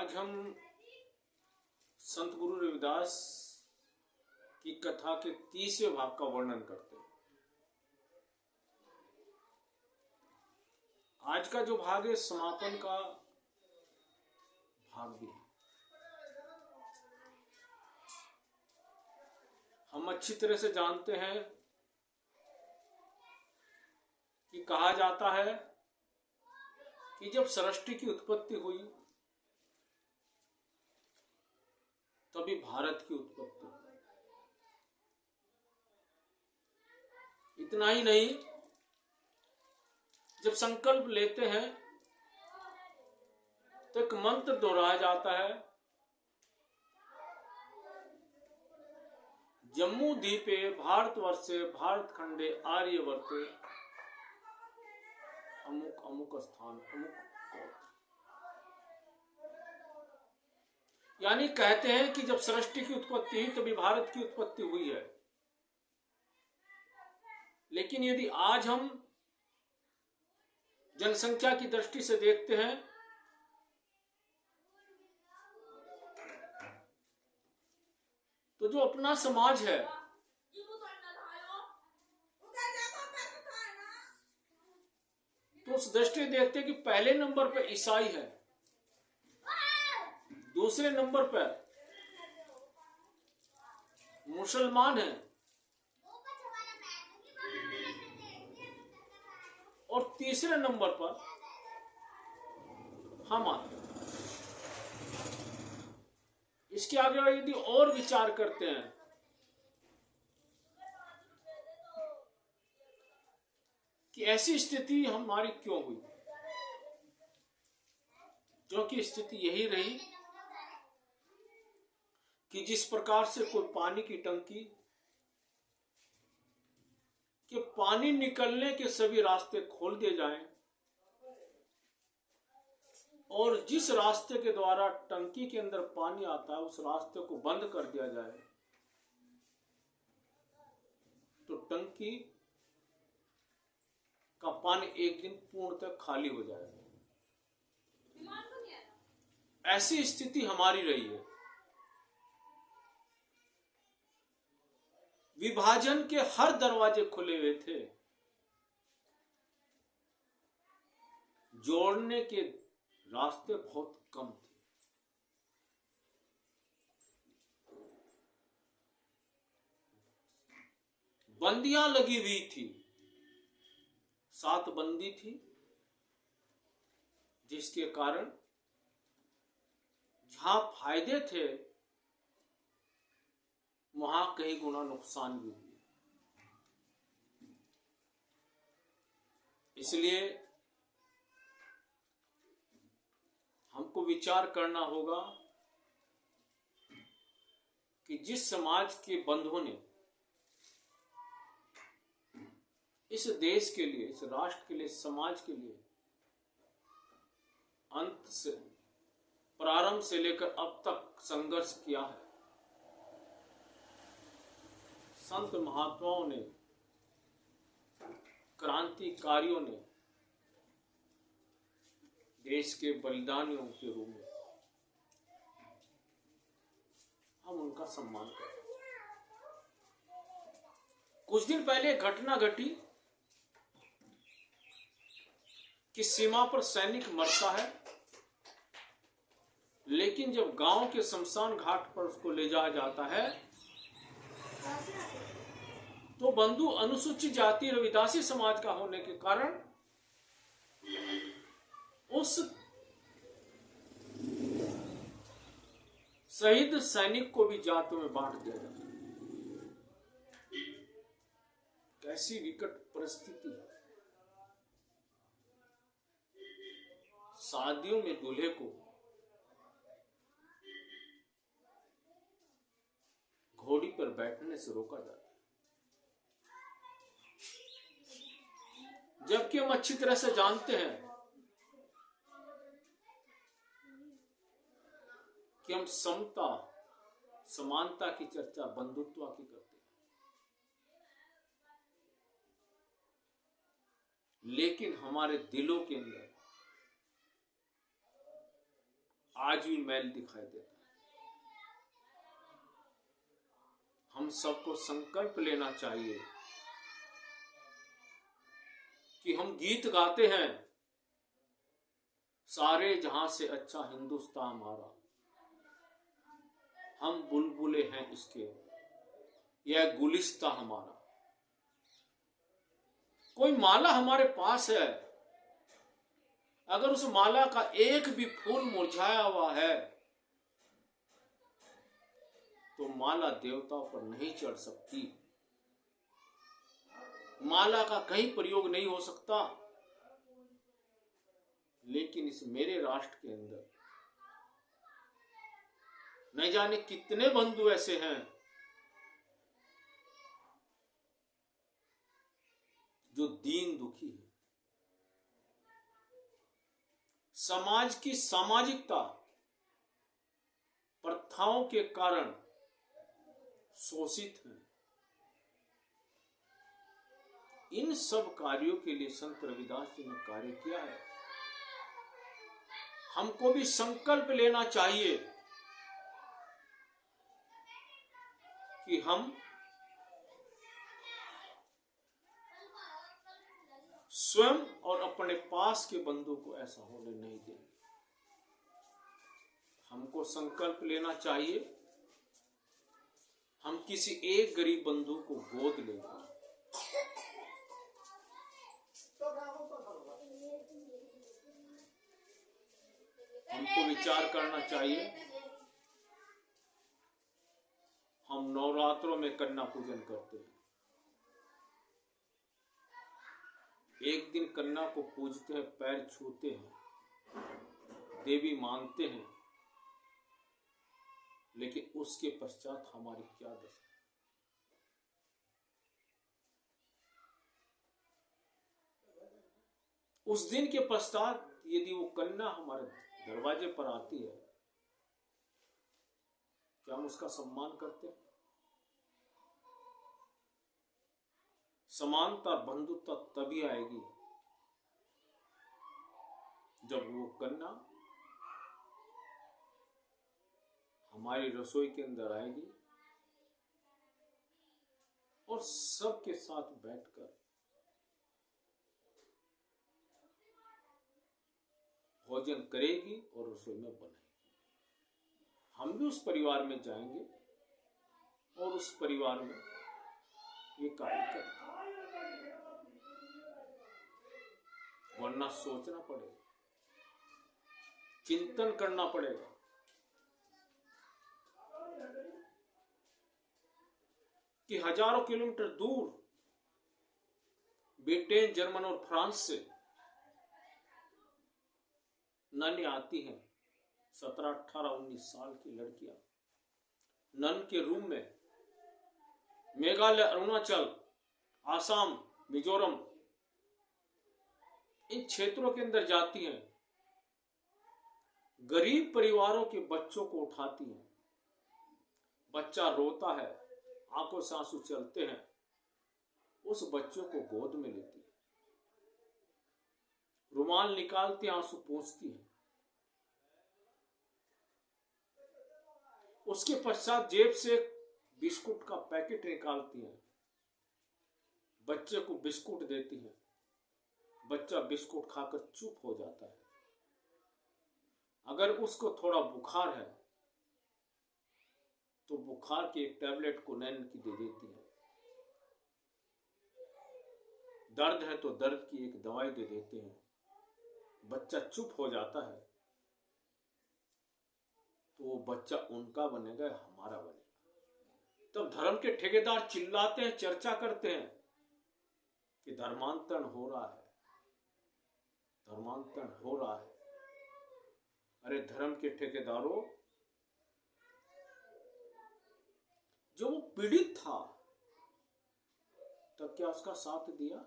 आज हम संत गुरु रविदास की कथा के 30वें भाग का वर्णन करते हैं। आज का जो भाग है समापन का भाग भी है। हम अच्छी तरह से जानते हैं कि कहा जाता है कि जब सृष्टि की उत्पत्ति हुई तभी भारत की उत्पत्ति हुई। इतना ही नहीं, जब संकल्प लेते हैं तो एक मंत्र दोहराया जाता है, जम्मू द्वीपे भारतवर्षे भारतखंडे आर्यवर्ते अमुक अमुक स्थान अमुक गोत्र। यानी कहते हैं कि जब सृष्टि की उत्पत्ति हुई तभी भारत की उत्पत्ति हुई है। लेकिन यदि आज हम जनसंख्या की दृष्टि से देखते हैं तो जो अपना समाज है तो उस दृष्टि देखते हैं कि पहले नंबर पर ईसाई है, दूसरे नंबर पर मुसलमान है और तीसरे नंबर पर हम आते हैं। इसके आगे यदि और विचार करते हैं कि ऐसी स्थिति हमारी क्यों हुई, क्योंकि स्थिति यही रही कि जिस प्रकार से कोई पानी की टंकी कि पानी निकलने के सभी रास्ते खोल दिए जाएं और जिस रास्ते के द्वारा टंकी के अंदर पानी आता है उस रास्ते को बंद कर दिया जाए तो टंकी का पानी एक दिन पूर्णतः खाली हो जाएगा। ऐसी स्थिति हमारी रही है। विभाजन के हर दरवाजे खुले हुए थे, जोड़ने के रास्ते बहुत कम थे। बंदियां लगी हुई थी, 7 बंदी थी, जिसके कारण जहां फायदे थे वहां कई गुना नुकसान भी हुए। इसलिए हमको विचार करना होगा कि जिस समाज के बंधुओं ने इस देश के लिए, इस राष्ट्र के लिए, इस समाज के लिए अंत से, प्रारंभ से लेकर अब तक संघर्ष किया है, संत महात्माओं ने, क्रांतिकारियों ने, देश के बलिदानियों के रूप में हम उनका सम्मान करते हैं। कुछ दिन पहले एक घटना घटी कि सीमा पर सैनिक मरता है, लेकिन जब गांव के शमशान घाट पर उसको ले जाया जाता है तो बंधु अनुसूचित जाति रविदासी समाज का होने के कारण उस शहीद सैनिक को भी जातों में बांट दिया जाता है। कैसी विकट परिस्थिति है। शादियों में दूल्हे को घोड़ी पर बैठने से रोका जाता है, जबकि हम अच्छी तरह से जानते हैं कि हम समता, समानता की चर्चा बंधुत्व की करते हैं, लेकिन हमारे दिलों के अंदर आज भी मैल दिखाई देता है। हम सबको संकल्प लेना चाहिए कि हम गीत गाते हैं, सारे जहां से अच्छा हिंदुस्तान हमारा, हम बुलबुले हैं इसके, यह गुलिस्ता हमारा। कोई माला हमारे पास है, अगर उस माला का एक भी फूल मुरझाया हुआ है तो माला देवताओं पर नहीं चढ़ सकती, माला का कहीं प्रयोग नहीं हो सकता। लेकिन इस मेरे राष्ट्र के अंदर नहीं जाने कितने बंधु ऐसे हैं जो दीन दुखी है, समाज की सामाजिकता प्रथाओं के कारण शोषित हैं। इन सब कार्यों के लिए संत रविदास जी ने कार्य किया है। हमको भी संकल्प लेना चाहिए कि हम स्वयं और अपने पास के बंधु को ऐसा होने नहीं देंगे। हमको संकल्प लेना चाहिए, हम किसी एक गरीब बंधु को गोद लेंगे। हमको विचार करना चाहिए, हम नवरात्रों में कन्या पूजन करते हैं, एक दिन कन्या को पूजते हैं, पैर छूते हैं, देवी मानते हैं, लेकिन उसके पश्चात हमारी क्या दशा। उस दिन के पश्चात यदि वो कन्या हमारे दरवाजे पर आती है, क्या हम उसका सम्मान करते हैं? समानता बंधुता तभी आएगी जब वो कन्या हमारी रसोई के अंदर आएगी और सबके साथ बैठकर भोजन करेगी और रसोई में बनाएगी। हम भी उस परिवार में जाएंगे और उस परिवार में ये कार्य करेंगे। वरना सोचना पड़ेगा, चिंतन करना पड़ेगा कि हजारों किलोमीटर दूर ब्रिटेन, जर्मन और फ्रांस से नन आती हैं, 17, 18, 19 साल की लड़कियां नन के रूम में मेघालय, अरुणाचल, आसाम, मिजोरम इन क्षेत्रों के अंदर जाती हैं, गरीब परिवारों के बच्चों को उठाती हैं, बच्चा रोता है, आंखों से आंसू चलते हैं, उस बच्चों को गोद में लेती है, रुमाल निकालती, आंसू पोंछती है, उसके पश्चात जेब से बिस्कुट का पैकेट निकालती है, बच्चे को बिस्कुट देती है, बच्चा बिस्कुट खाकर चुप हो जाता है। अगर उसको थोड़ा बुखार है तो बुखार की एक टैबलेट को नैन की दे देती है, दर्द है तो दर्द की एक दवाई दे देते हैं, बच्चा चुप हो जाता है, तो वो बच्चा उनका बनेगा, हमारा बनेगा। तब धर्म के ठेकेदार चिल्लाते हैं, चर्चा करते हैं कि धर्मांतरण हो रहा है, धर्मांतरण हो रहा है। अरे धर्म के ठेकेदारों, जो वो पीड़ित था तब क्या उसका साथ दिया?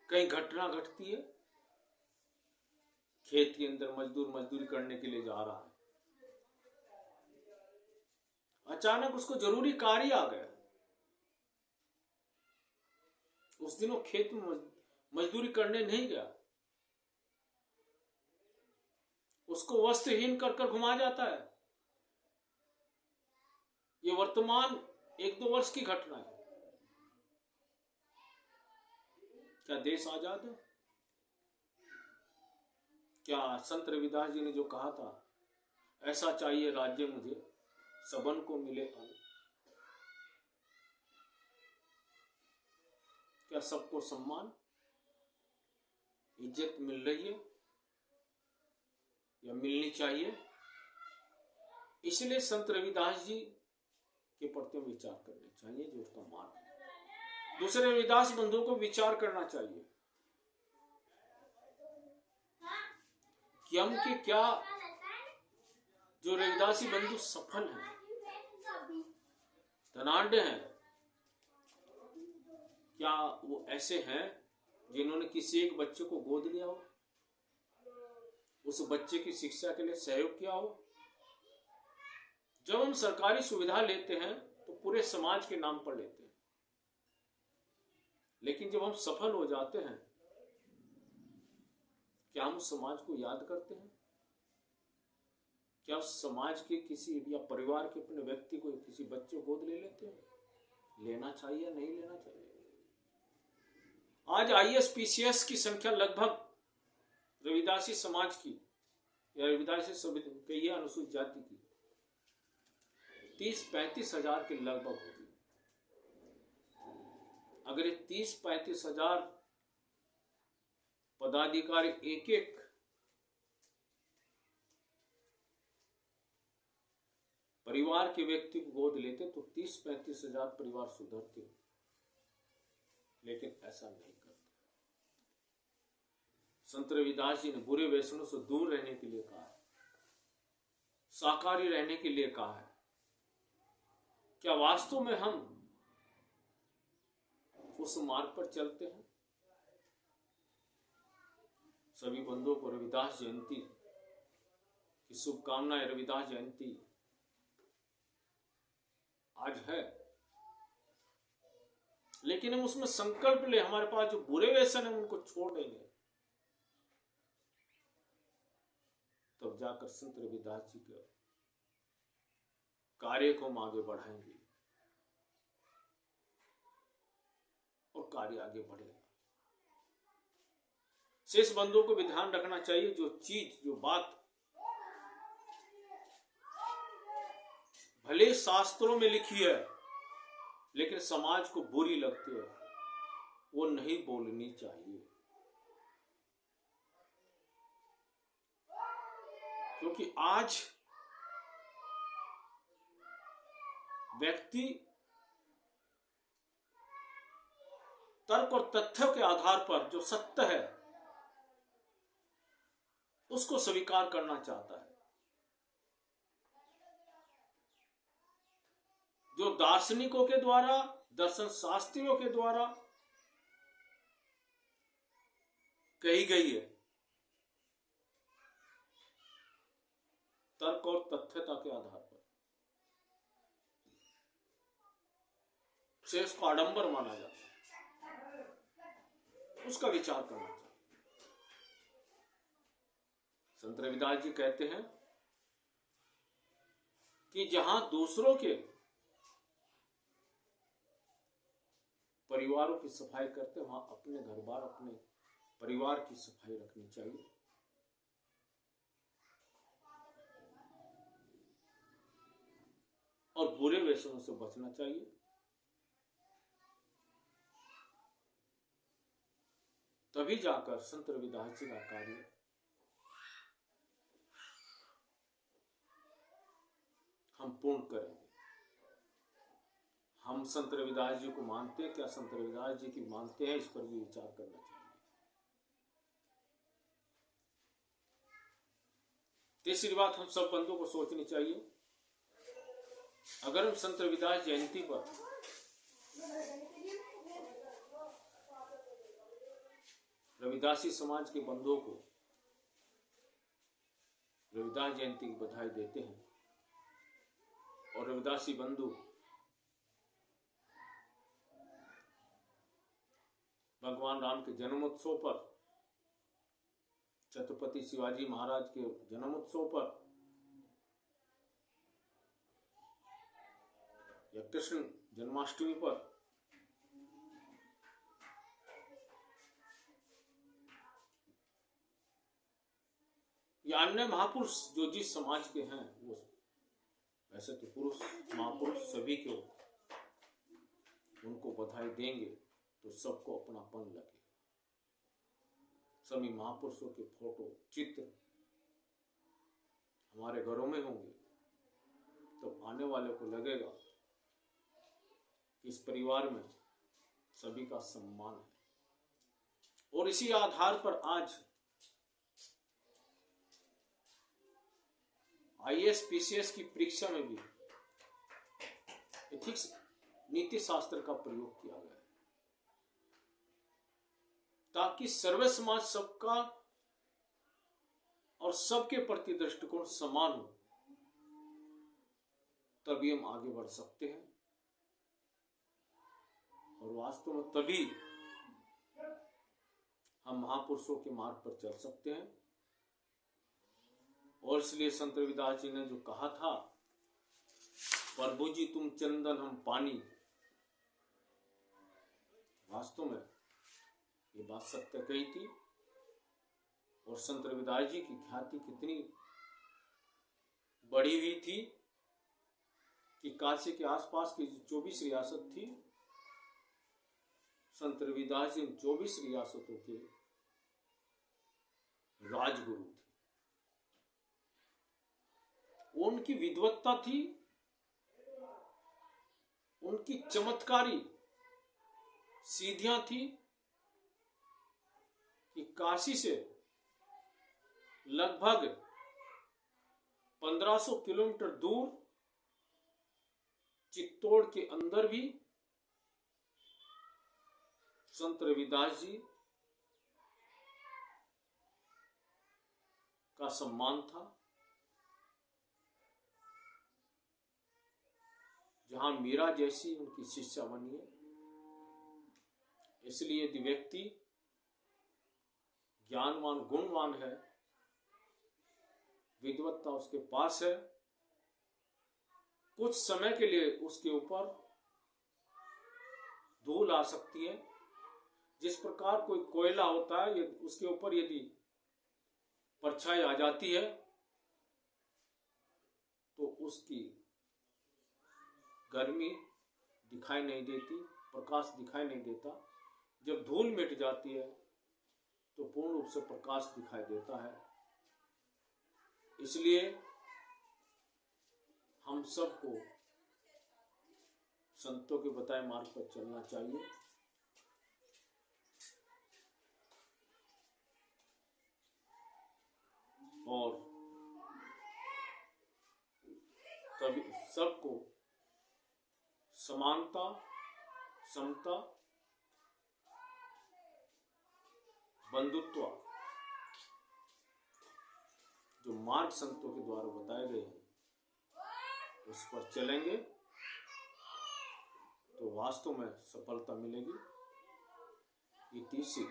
कहीं घटना घटती है, खेत के अंदर मजदूर मजदूरी करने के लिए जा रहा है, अचानक उसको जरूरी कार्य आ गया, उस दिन वो खेत में मजदूरी करने नहीं गया, उसको वस्त्रहीन कर कर घुमाया जाता है। ये वर्तमान 1-2 वर्ष की घटना है। क्या देश आजाद है? क्या संत रविदास जी ने जो कहा था, ऐसा चाहिए राज्य मुझे, सबन को मिले अन्न, क्या सबको सम्मान इज्जत मिल रही है या मिलनी चाहिए? इसलिए संत रविदास जी के प्रति विचार करना चाहिए, जो उसका मार्ग है। दूसरे रविदास बंधुओं को विचार करना चाहिए कि हम के क्या जो रविदासी बंधु सफल हैं, धनाढ्य हैं, क्या वो ऐसे हैं जिन्होंने किसी एक बच्चे को गोद लिया हो, उस बच्चे की शिक्षा के लिए सहयोग किया हो? जब हम सरकारी सुविधा लेते हैं तो पूरे समाज के नाम पर लेते हैं, लेकिन जब हम सफल हो जाते हैं, क्या हम उस समाज को याद करते हैं? क्या उस समाज के किसी या परिवार के अपने व्यक्ति को, किसी बच्चे को गोद ले लेते हैं? लेना चाहिए या नहीं लेना चाहिए? आज आईएएस पीसीएस की संख्या लगभग रविदासी समाज की या रविदासी कहिए अनुसूचित जाति की 30-35 हजार के लगभग होगी। अगर ये 30-35 हजार पदाधिकारी एक एक परिवार के व्यक्ति को गोद लेते तो 30-35 हजार परिवार सुधरते, लेकिन ऐसा नहीं करते। संत रविदास जी ने बुरे व्यसनों से दूर रहने के लिए कहा है, शाकाहारी रहने के लिए कहा है। क्या वास्तव में हम उस मार्ग पर चलते हैं? सभी बंधुओं को रविदास जयंती की शुभकामनाएं। रविदास जयंती आज है, लेकिन हम उसमें संकल्प ले, हमारे पास जो बुरे व्यसन है उनको छोड़ देंगे, तब जाकर संत रविदास जी के कार्य को हम आगे बढ़ाएंगे और कार्य आगे बढ़ेगा। शेष बंधुओं को भी ध्यान रखना चाहिए, जो चीज, जो बात भले शास्त्रों में लिखी है लेकिन समाज को बुरी लगती है, वो नहीं बोलनी चाहिए। क्योंकि आज व्यक्ति तर्क और तथ्यों के आधार पर जो सत्य है उसको स्वीकार करना चाहता है। जो दार्शनिकों के द्वारा, दर्शन शास्त्रियों के द्वारा कही गई है, तर्क और तथ्यता के आधार पर, शेष को आडंबर माना जाता है, उसका विचार करना चाहिए। संत रविदास जी कहते हैं कि जहां दूसरों के परिवारों की सफाई करते वहां अपने घर बार, अपने परिवार की सफाई रखनी चाहिए। और बुरे व्यसनों से बचना चाहिए। तभी जाकर संत रविदास जी का कार्य हम पूर्ण करेंगे। हम संत रविदास जी को मानते हैं, क्या संत रविदास जी की मानते हैं, इस पर भी विचार करना चाहिए। तीसरी बात हम सब बंधुओं को सोचनी चाहिए, अगर हम संत रविदास जयंती पर रविदासी समाज के बंधुओं को रविदास जयंती की बधाई देते हैं और रविदासी बंधु भगवान राम के जन्मोत्सव पर छत्रपति शिवाजी महाराज के जन्मोत्सव पर या कृष्ण जन्माष्टमी पर या अन्य महापुरुष जो जिस समाज के हैं, वो वैसे तो पुरुष महापुरुष सभी के उनको बधाई देंगे तो सबको अपनापन लगे। सभी महापुरुषों के फोटो चित्र हमारे घरों में होंगे तो आने वाले को लगेगा कि इस परिवार में सभी का सम्मान है। और इसी आधार पर आज IAS PCS की परीक्षा में भी एथिक्स नीति शास्त्र का प्रयोग किया गया है, ताकि सर्व समाज सबका और सबके प्रति दृष्टिकोण समान हो, तभी हम आगे बढ़ सकते हैं और वास्तव में तभी हम महापुरुषों के मार्ग पर चल सकते हैं। और इसलिए संत रविदास जी ने जो कहा था, प्रभु जी तुम चंदन हम पानी, वास्तव में ये बात सत्य कही थी। और संत रविदास जी की ख्याति कितनी बढ़ी हुई थी कि काशी के आसपास की 24 रियासत थी, संत रविदास जी 24 रियासतों के राजगुरु थे। उनकी विद्वत्ता थी, उनकी चमत्कारी सीधियां थी कि काशी से लगभग 1500 किलोमीटर दूर चित्तौड़ के अंदर भी संत रविदास जी का सम्मान था। जहां मीरा जैसी उनकी शिष्या बनी है। इसलिए यदि व्यक्ति ज्ञानवान गुणवान है, विद्वत्ता उसके पास है, कुछ समय के लिए उसके ऊपर धूल आ सकती है। जिस प्रकार कोई कोयला होता है, उसके ऊपर यदि परछाई आ जाती है तो उसकी गर्मी दिखाई नहीं देती, प्रकाश दिखाई नहीं देता। जब धूल मिट जाती है तो पूर्ण रूप से प्रकाश दिखाई देता है। इसलिए हम सबको संतों के बताए मार्ग पर चलना चाहिए। और तभी सबको समानता, समता, बंधुत्व जो मार्ग संतों के द्वारा बताए गए हैं उस पर चलेंगे तो वास्तव में सफलता मिलेगी। इति श्री